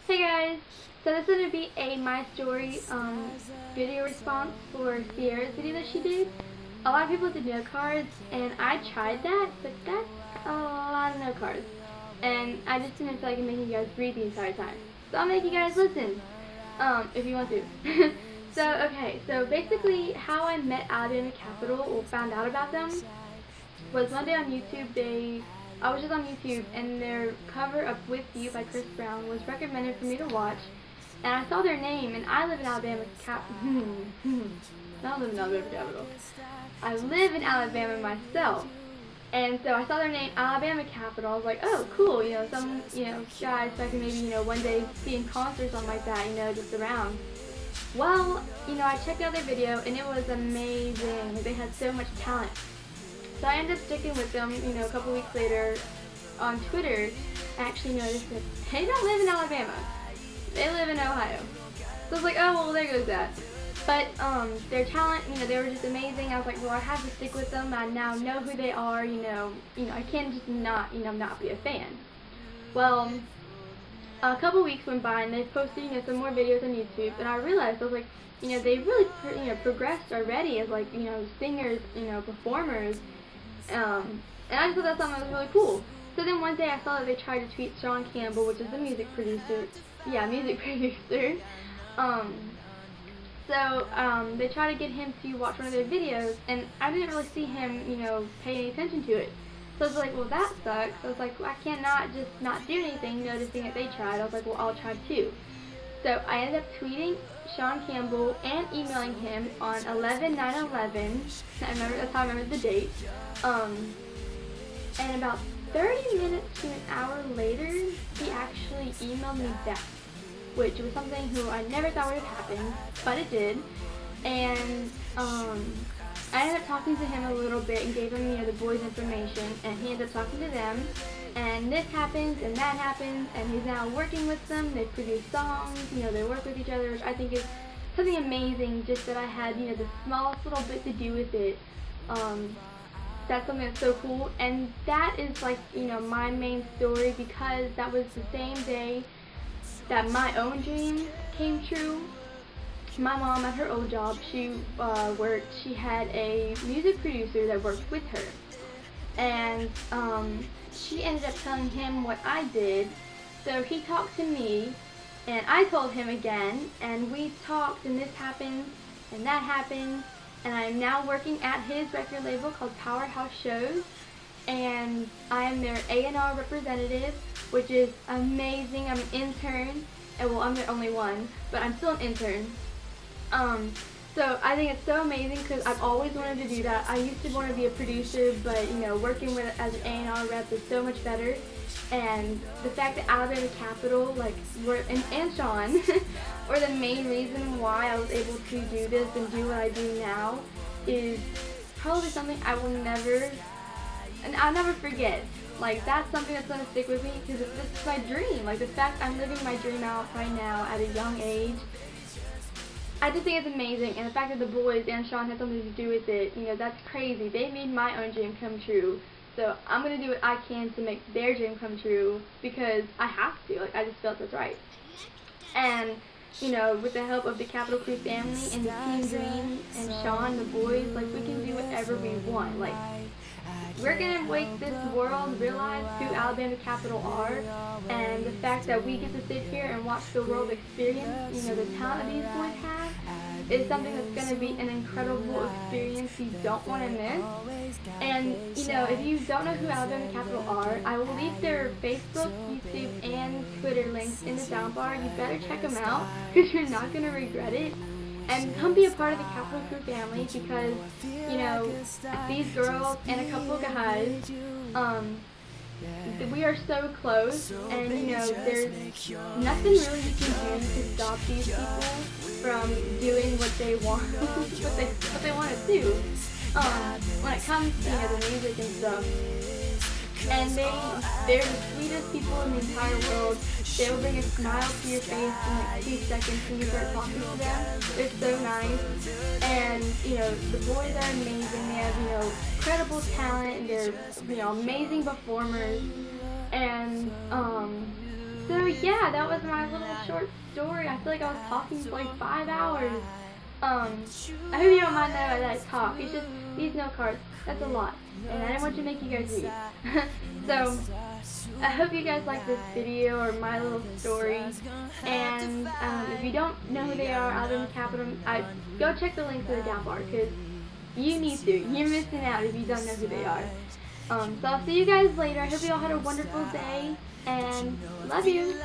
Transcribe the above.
Hey guys, so this is going to be a My Story video response for Sierra's video that she did. A lot of people did note cards, and I tried that, but that's a lot of note cards. And I just didn't feel like making you guys read the entire time. So I'll make you guys listen, if you want to. So basically how I met Alabama Capital, or found out about them, was one day on YouTube. I was just on YouTube, and their cover of With You by Chris Brown was recommended for me to watch, and I saw their name, and I live in Alabama I live in Alabama Capital. I live in Alabama myself, and so I saw their name, Alabama Capital. I was like, oh, cool, some, guys so I can maybe, one day see in concert or something like that, just around. Well, I checked out their video, and it was amazing. They had so much talent. So I ended up sticking with them, a couple weeks later on Twitter. I actually noticed that they don't live in Alabama. They live in Ohio. So I was like, oh, well, there goes that. But their talent, they were just amazing. I was like, well, I have to stick with them. I now know who they are, I can't just not be a fan. Well, a couple weeks went by, and they posted, some more videos on YouTube, and I realized, I was like, they really, progressed already as, like, singers, performers. And I just thought that something was really cool. So then one day I saw that they tried to tweet Sean Campbell, which is the music producer. Yeah, music producer. They tried to get him to watch one of their videos, and I didn't really see him, pay any attention to it. So I was like, well, that sucks. I was like, well, I can't just not do anything, noticing that they tried. I was like, well, I'll try too. So I ended up tweeting Sean Campbell and emailing him on 11/9/11. That's how I remember the date. And about 30 minutes to an hour later, he actually emailed me back, which was something I never thought would have happened, but it did. And I ended up talking to him a little bit and gave him, the boys' information, and he ended up talking to them. And this happens, and that happens, and he's now working with them. They produce songs, they work with each other, which I think is something amazing, just that I had, the smallest little bit to do with it. That's something that's so cool, and that is, like, my main story, because that was the same day that my own dream came true. My mom, at her old job, she had a music producer that worked with her, and she ended up telling him what I did. So he talked to me, and I told him again, and we talked, and this happened, and that happened, and I'm now working at his record label called Powerhouse Shows, and I am their A&R representative, which is amazing. I'm an intern, and well, I'm the only one, but I'm still an intern. So I think it's so amazing, because I've always wanted to do that. I used to want to be a producer, but working with as an A&R rep is so much better. And the fact that Alabama Capital, and Sean, were the main reason why I was able to do this and do what I do now, is probably something I'll never forget. Like, that's something that's going to stick with me, because this is my dream. Like, the fact I'm living my dream out right now at a young age, I just think it's amazing. And the fact that the boys and Sean had something to do with it, that's crazy. They made my own dream come true. So I'm going to do what I can to make their dream come true, because I have to. Like, I just felt that's right. And, with the help of the Capital Crew family and the Team Green and Sean, the boys, like, we can do whatever we want. Like, we're going to make this world realize who Alabama Capital are, and the fact that we get to sit here and watch the world experience, the talent these boys have, is something that's going to be an incredible experience you don't want to miss. And, if you don't know who Alabama Capital are, I will leave their Facebook, YouTube, and Twitter links in the down bar. You better check them out, because you're not going to regret it. And come be a part of the Capital Crew family, because, these girls and a couple of guys, we are so close, and, there's nothing really you can do to stop these people from doing what they want, what they want to do, when it comes to, the music and stuff. And they're the sweetest people in the entire world. They will bring a smile to your face in like 2 seconds when you start talking to them. They're so nice. And, the boys are amazing. They have, incredible talent, and they're, amazing performers. And, So yeah, that was my little short story. I feel like I was talking for like 5 hours. I hope you don't mind that I talk. It's just these note cards. That's a lot, and I didn't want to make you guys read. So I hope you guys like this video or my little story. And if you don't know who they are, other than Capital, go check the links in the down bar because you need to. You're missing out if you don't know who they are. So I'll see you guys later. I hope you all had a wonderful day and love you.